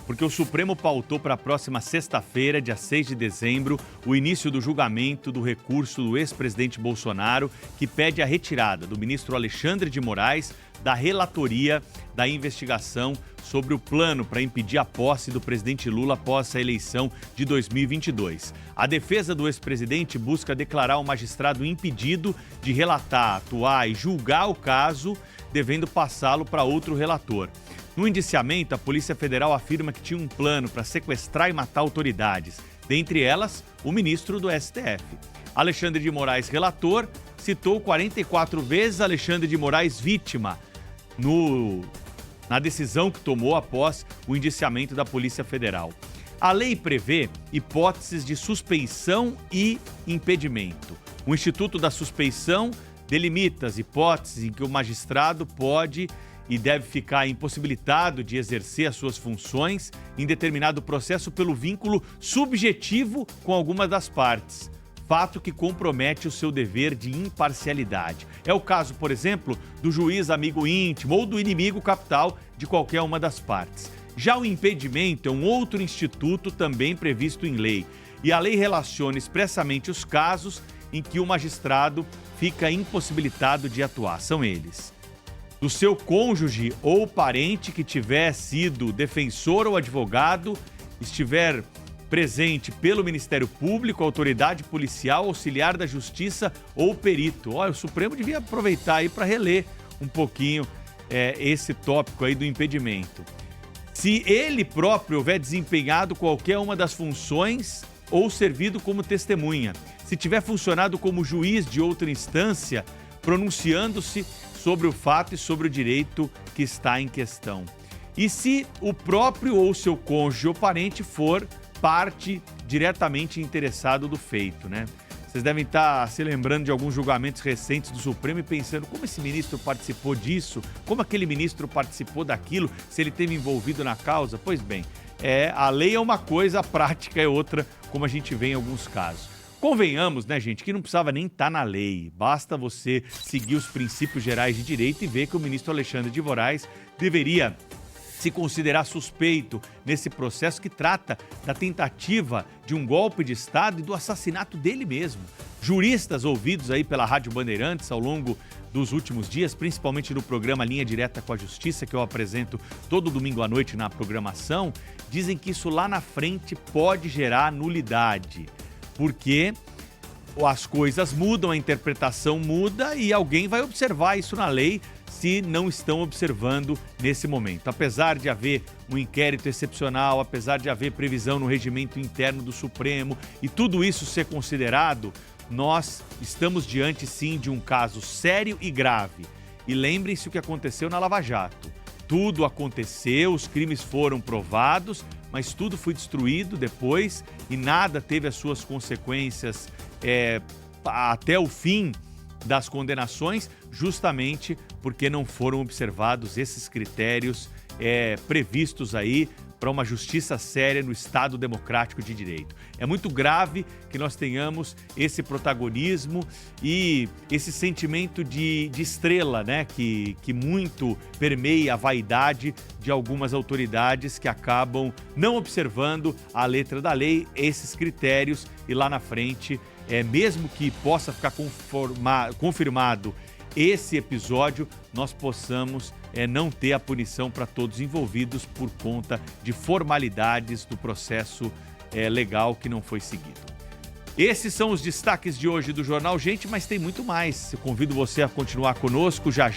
porque o Supremo pautou para a próxima sexta-feira, dia 6 de dezembro, o início do julgamento do recurso do ex-presidente Bolsonaro, que pede a retirada do ministro Alexandre de Moraes da relatoria da investigação sobre o plano para impedir a posse do presidente Lula após a eleição de 2022. A defesa do ex-presidente busca declarar o magistrado impedido de relatar, atuar e julgar o caso, devendo passá-lo para outro relator. No indiciamento, a Polícia Federal afirma que tinha um plano para sequestrar e matar autoridades, dentre elas o ministro do STF. Alexandre de Moraes, relator, citou 44 vezes Alexandre de Moraes vítima na decisão que tomou após o indiciamento da Polícia Federal. A lei prevê hipóteses de suspeição e impedimento. O Instituto da Suspeição delimita as hipóteses em que o magistrado pode e deve ficar impossibilitado de exercer as suas funções em determinado processo pelo vínculo subjetivo com alguma das partes, fato que compromete o seu dever de imparcialidade. É o caso, por exemplo, do juiz amigo íntimo ou do inimigo capital de qualquer uma das partes. Já o impedimento é um outro instituto também previsto em lei, e a lei relaciona expressamente os casos em que o magistrado fica impossibilitado de atuar. São eles: do seu cônjuge ou parente que tiver sido defensor ou advogado, estiver presente pelo Ministério Público, autoridade policial, auxiliar da Justiça ou perito. Olha, o Supremo devia aproveitar aí para reler um pouquinho esse tópico aí do impedimento. Se ele próprio houver desempenhado qualquer uma das funções ou servido como testemunha, se tiver funcionado como juiz de outra instância, pronunciando-se sobre o fato e sobre o direito que está em questão. E se o próprio ou seu cônjuge ou parente for parte diretamente interessado do feito, né? Vocês devem estar se lembrando de alguns julgamentos recentes do Supremo e pensando como esse ministro participou disso, como aquele ministro participou daquilo, se ele esteve envolvido na causa. Pois bem, a lei é uma coisa, a prática é outra, como a gente vê em alguns casos. Convenhamos, né, gente, que não precisava nem estar na lei. Basta você seguir os princípios gerais de direito e ver que o ministro Alexandre de Moraes deveria se considerar suspeito nesse processo que trata da tentativa de um golpe de Estado e do assassinato dele mesmo. Juristas ouvidos aí pela Rádio Bandeirantes ao longo dos últimos dias, principalmente no programa Linha Direta com a Justiça, que eu apresento todo domingo à noite na programação, dizem que isso lá na frente pode gerar nulidade, porque as coisas mudam, a interpretação muda e alguém vai observar isso na lei se não estão observando nesse momento. Apesar de haver um inquérito excepcional, apesar de haver previsão no regimento interno do Supremo e tudo isso ser considerado, nós estamos diante sim de um caso sério e grave. E lembrem-se o que aconteceu na Lava Jato. Tudo aconteceu, os crimes foram provados, mas tudo foi destruído depois e nada teve as suas consequências até o fim das condenações, justamente porque não foram observados esses critérios previstos aí para uma justiça séria no Estado democrático de direito. É muito grave que nós tenhamos esse protagonismo e esse sentimento de estrela, né, que muito permeia a vaidade de algumas autoridades que acabam não observando a letra da lei, esses critérios, e lá na frente, mesmo que possa ficar confirmado esse episódio, nós possamos não ter a punição para todos envolvidos por conta de formalidades do processo legal que não foi seguido. Esses são os destaques de hoje do Jornal Gente, mas tem muito mais. Eu convido você a continuar conosco já.